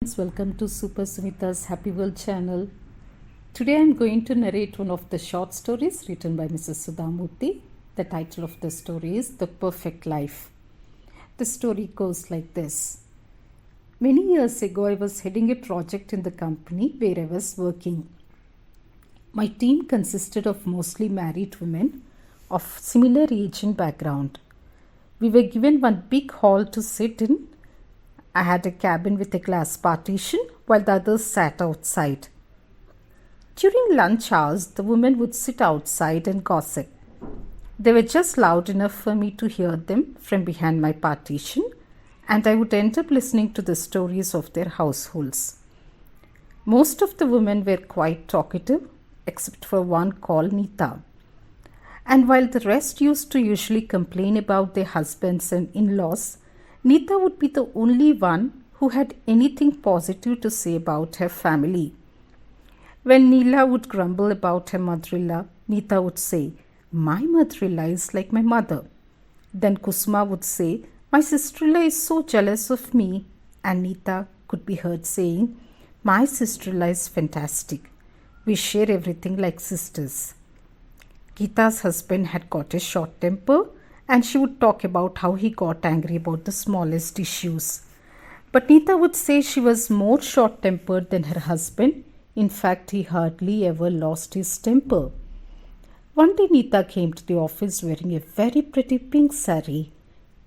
friends, welcome to Super Sunita's Happy World channel. Today I am going to narrate one of the short stories written by Mrs Sudha Murthy. The title of the story is The Perfect Life. The story goes like this. Many years ago I was heading a project in the company where I was working. My team consisted of mostly married women of similar age and background. We were given one big hall to sit in. I had a cabin with a glass partition while the others sat outside. During lunch hours, the women would sit outside and gossip. They were just loud enough for me to hear them from behind my partition, and I would end up listening to the stories of their households. Most of the women were quite talkative, except for one called Nita. And while the rest used to usually complain about their husbands and in-laws, Nita would be the only one who had anything positive to say about her family. When Neela would grumble about her mother-in-law, Nita would say, "My mother-in-law is like my mother." Then Kusuma would say, "My sister-in-law is so jealous of me." And Nita could be heard saying, "My sister-in-law is fantastic. We share everything like sisters." Geeta's husband had got a short temper, and she would talk about how he got angry about the smallest issues. But Nita would say she was more short-tempered than her husband. In fact, he hardly ever lost his temper. One day Nita came to the office wearing a very pretty pink saree.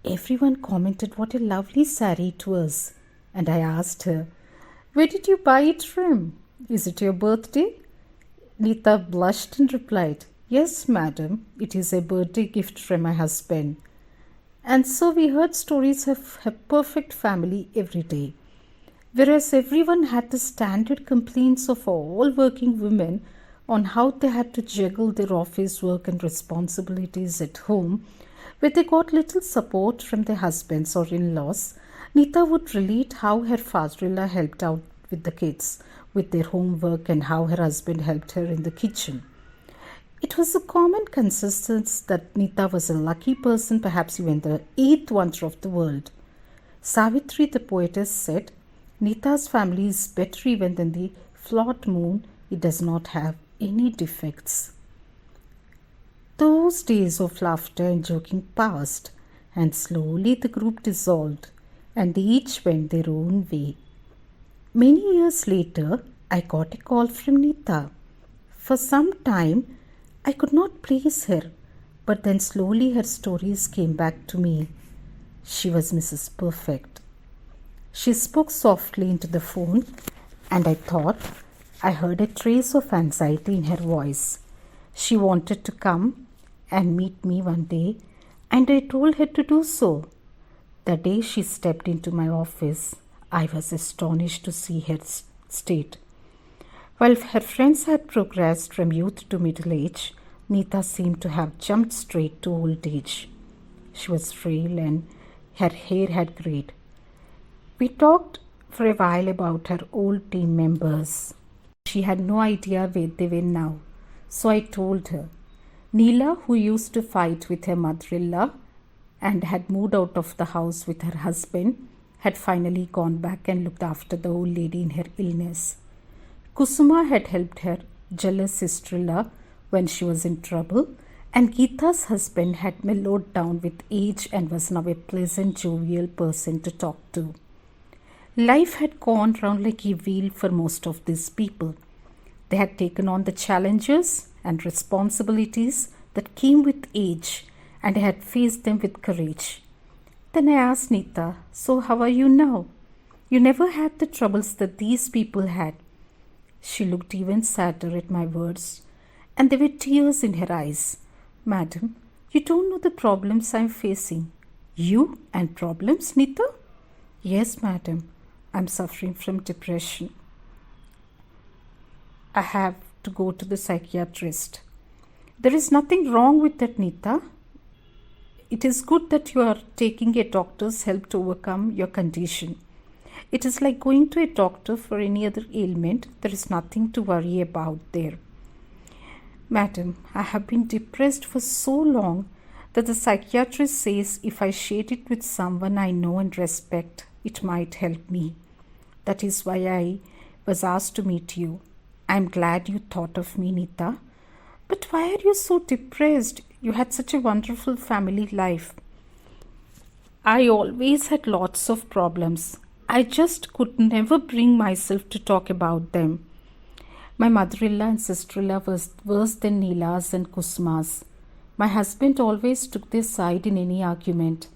Everyone commented what a lovely saree it was, and I asked her, "Where did you buy it from? Is it your birthday?" Nita blushed and replied, "Yes, madam, it is a birthday gift from my husband." And so we heard stories of her perfect family every day. Whereas everyone had the standard complaints of all working women on how they had to juggle their office work and responsibilities at home, where they got little support from their husbands or in-laws, Nita would relate how her father-in-law helped out with the kids, with their homework, and how her husband helped her in the kitchen. It was a common consensus that Nita was a lucky person, perhaps even the eighth wonder of the world. Savitri, the poetess, said, "Nita's family is better even than the flawed moon. It does not have any defects." Those days of laughter and joking passed, and slowly the group dissolved, and they each went their own way. Many years later, I got a call from Nita. For some time, I could not place her, but then slowly her stories came back to me. She was Mrs. Perfect. She spoke softly into the phone, and I thought I heard a trace of anxiety in her voice. She wanted to come and meet me one day, and I told her to do so. The day she stepped into my office, I was astonished to see her state. While her friends had progressed from youth to middle age, Nita seemed to have jumped straight to old age. She was frail and her hair had grayed. We talked for a while about her old team members. She had no idea where they were now, so I told her. Neela, who used to fight with her mother-in-law and had moved out of the house with her husband, had finally gone back and looked after the old lady in her illness. Kusuma had helped her jealous sister-in-law when she was in trouble, and Geeta's husband had mellowed down with age and was now a pleasant, jovial person to talk to. Life had gone round like a wheel for most of these people. They had taken on the challenges and responsibilities that came with age, and had faced them with courage. Then I asked Nita, "So how are you now? You never had the troubles that these people had." She looked even sadder at my words, and there were tears in her eyes. "Madam, you don't know the problems I'm facing." "You and problems, Nita?" "Yes, madam. I'm suffering from depression. I have to go to the psychiatrist." "There is nothing wrong with that, Nita. It is good that you are taking a doctor's help to overcome your condition. It is like going to a doctor for any other ailment. There is nothing to worry about there." "Madam, I have been depressed for so long that the psychiatrist says if I share it with someone I know and respect, it might help me. That is why I was asked to meet you. I'm glad you thought of me, Nita. But why are you so depressed? You had such a wonderful family life. I always had lots of problems. I just could never bring myself to talk about them. My mother-in-law and sister-in-law was worse than Neela's and Kusma's. My husband always took their side in any argument.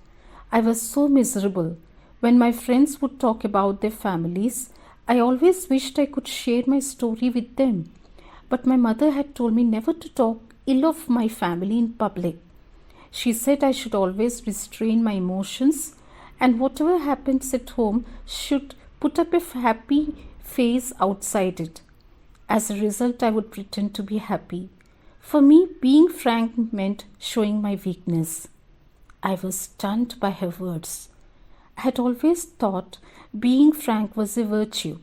I was so miserable. When my friends would talk about their families, I always wished I could share my story with them. But my mother had told me never to talk ill of my family in public. She said I should always restrain my emotions, and whatever happens at home should put up a happy face outside it. As a result, I would pretend to be happy. For me, being frank meant showing my weakness. I was stunned by her words. I had always thought being frank was a virtue.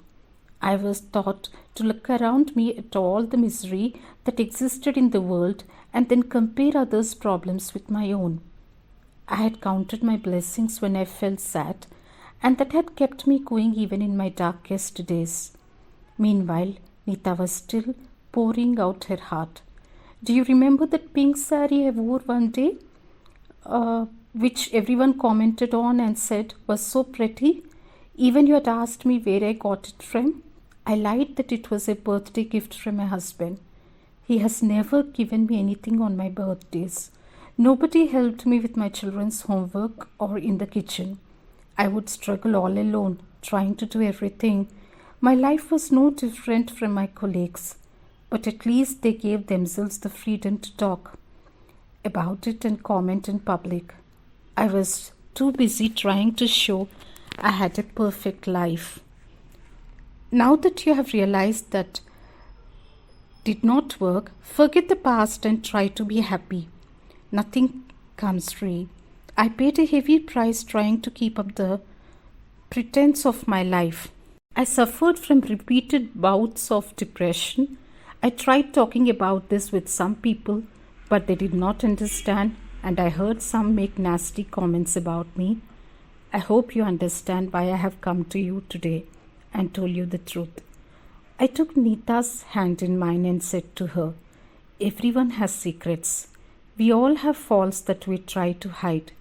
I was taught to look around me at all the misery that existed in the world and then compare others' problems with my own. I had counted my blessings when I felt sad, and that had kept me going even in my darkest days. Meanwhile, Nita was still pouring out her heart. Do you remember that pink saree I wore one day, which everyone commented on and said was so pretty? Even you had asked me where I got it from. I lied that it was a birthday gift from my husband. He has never given me anything on my birthdays. Nobody helped me with my children's homework or in the kitchen. I would struggle all alone, trying to do everything. My life was no different from my colleagues, but at least they gave themselves the freedom to talk about it and comment in public. I was too busy trying to show I had a perfect life. Now that you have realized that did not work, forget the past and try to be happy. Nothing comes free. I paid a heavy price trying to keep up the pretense of my life. I suffered from repeated bouts of depression. I tried talking about this with some people, but they did not understand, and I heard some make nasty comments about me. I hope you understand why I have come to you today and told you the truth. I took Nita's hand in mine and said to her, everyone has secrets. We all have faults that we try to hide.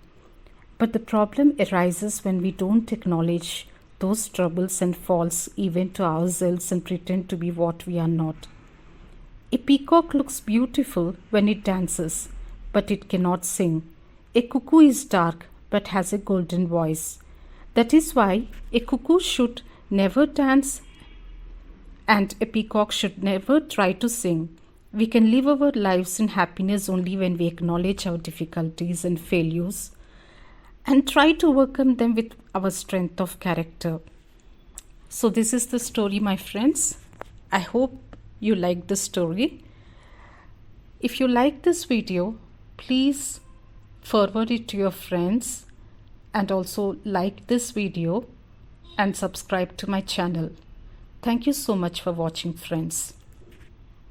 But the problem arises when we don't acknowledge those troubles and faults even to ourselves and pretend to be what we are not. A peacock looks beautiful when it dances, but it cannot sing. A cuckoo is dark but has a golden voice. That is why a cuckoo should never dance and a peacock should never try to sing. We can live our lives in happiness only when we acknowledge our difficulties and failures and try to overcome them with our strength of character. So this is the story, my friends. I hope you like the story. If you like this video, please forward it to your friends and also like this video and subscribe to my channel. Thank you so much for watching, friends.